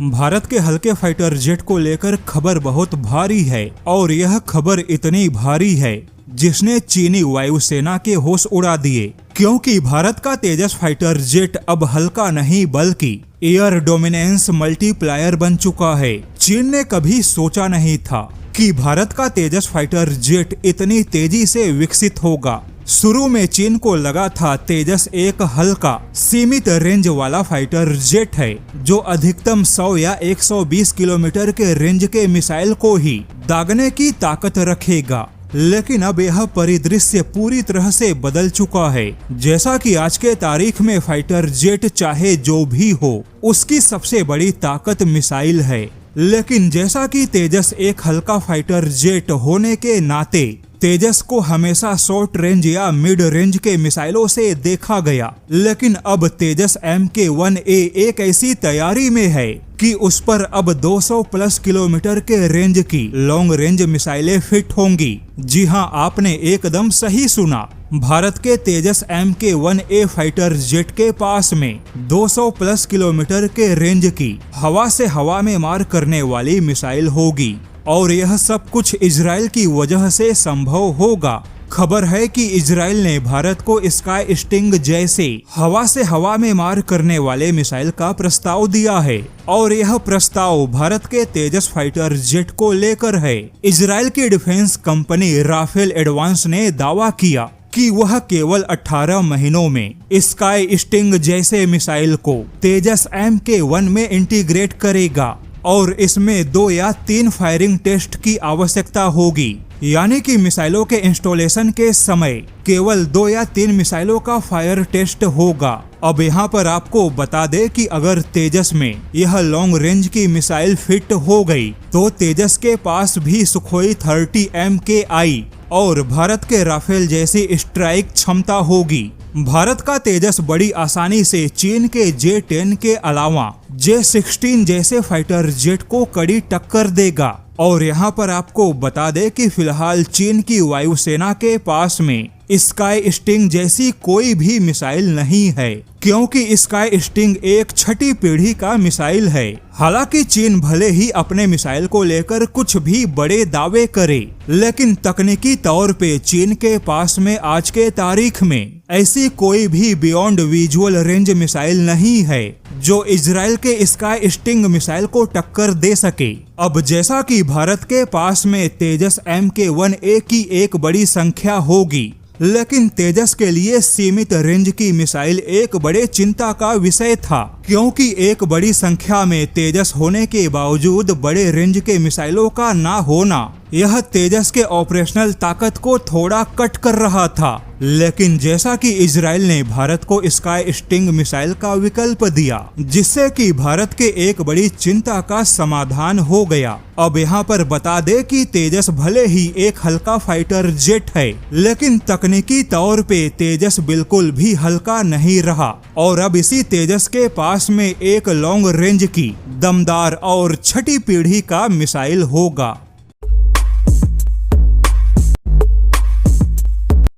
भारत के हल्के fighter jet को लेकर खबर बहुत भारी है और यह खबर इतनी भारी है जिसने चीनी वायुसेना के होश उड़ा दिए, क्योंकि भारत का तेजस फाइटर जेट अब हल्का नहीं बल्कि एयर डोमिनेंस मल्टीप्लायर बन चुका है। चीन ने कभी सोचा नहीं था कि भारत का तेजस फाइटर जेट इतनी तेजी से विकसित होगा। शुरू में चीन को लगा था तेजस एक हल्का सीमित रेंज वाला फाइटर जेट है जो अधिकतम 100 या 120 किलोमीटर के रेंज के मिसाइल को ही दागने की ताकत रखेगा, लेकिन अब यह परिदृश्य पूरी तरह से बदल चुका है। जैसा कि आज के तारीख में फाइटर जेट चाहे जो भी हो, उसकी सबसे बड़ी ताकत मिसाइल है। लेकिन जैसा कि तेजस एक हल्का फाइटर जेट होने के नाते तेजस को हमेशा शॉर्ट रेंज या मिड रेंज के मिसाइलों से देखा गया, लेकिन अब तेजस MK-1A एक ऐसी तैयारी में है कि उस पर अब 200 प्लस किलोमीटर के रेंज की लॉन्ग रेंज मिसाइलें फिट होंगी। जी हां, आपने एकदम सही सुना। भारत के तेजस MK-1A फाइटर जेट के पास में 200 प्लस किलोमीटर के रेंज की हवा से हवा में मार करने वाली मिसाइल होगी और यह सब कुछ इजराइल की वजह से संभव होगा। खबर है कि इजराइल ने भारत को स्काई स्टिंग जैसे हवा से हवा में मार करने वाले मिसाइल का प्रस्ताव दिया है और यह प्रस्ताव भारत के तेजस फाइटर जेट को लेकर है। इजराइल की डिफेंस कंपनी राफेल एडवांस ने दावा किया कि वह केवल 18 महीनों में स्काई स्टिंग जैसे मिसाइल को तेजस MK-1 में इंटीग्रेट करेगा और इसमें 2 या 3 फायरिंग टेस्ट की आवश्यकता होगी, यानी कि मिसाइलों के इंस्टॉलेशन के समय केवल 2 या 3 मिसाइलों का फायर टेस्ट होगा। अब यहाँ पर आपको बता दे कि अगर तेजस में यह लॉन्ग रेंज की मिसाइल फिट हो गई तो तेजस के पास भी सुखोई 30 MKI और भारत के राफेल जैसी स्ट्राइक क्षमता होगी। भारत का तेजस बड़ी आसानी से चीन के J-10 के अलावा J-16 जैसे फाइटर जेट को कड़ी टक्कर देगा। और यहाँ पर आपको बता दे कि फिलहाल चीन की वायुसेना के पास में स्काई स्टिंग जैसी कोई भी मिसाइल नहीं है, क्योंकि स्काई स्टिंग एक छठी पीढ़ी का मिसाइल है। हालांकि चीन भले ही अपने मिसाइल को लेकर कुछ भी बड़े दावे करे, लेकिन तकनीकी तौर पे चीन के पास में आज के तारीख में ऐसी कोई भी बियॉन्ड विजुअल रेंज मिसाइल नहीं है जो इजराइल के स्काई स्टिंग मिसाइल को टक्कर दे सके। अब जैसा कि भारत के पास में तेजस MK-1A की एक बड़ी संख्या होगी, लेकिन तेजस के लिए सीमित रेंज की मिसाइल एक बड़े चिंता का विषय था, क्योंकि एक बड़ी संख्या में तेजस होने के बावजूद बड़े रेंज के मिसाइलों का ना होना यह तेजस के ऑपरेशनल ताकत को थोड़ा कट कर रहा था। लेकिन जैसा कि इजराइल ने भारत को स्काई स्टिंग मिसाइल का विकल्प दिया, जिससे कि भारत के एक बड़ी चिंता का समाधान हो गया। अब यहाँ पर बता दे कि तेजस भले ही एक हल्का फाइटर जेट है, लेकिन तकनीकी तौर पे तेजस बिल्कुल भी हल्का नहीं रहा और अब इसी तेजस के पास में एक लॉन्ग रेंज की दमदार और छठी पीढ़ी का मिसाइल होगा।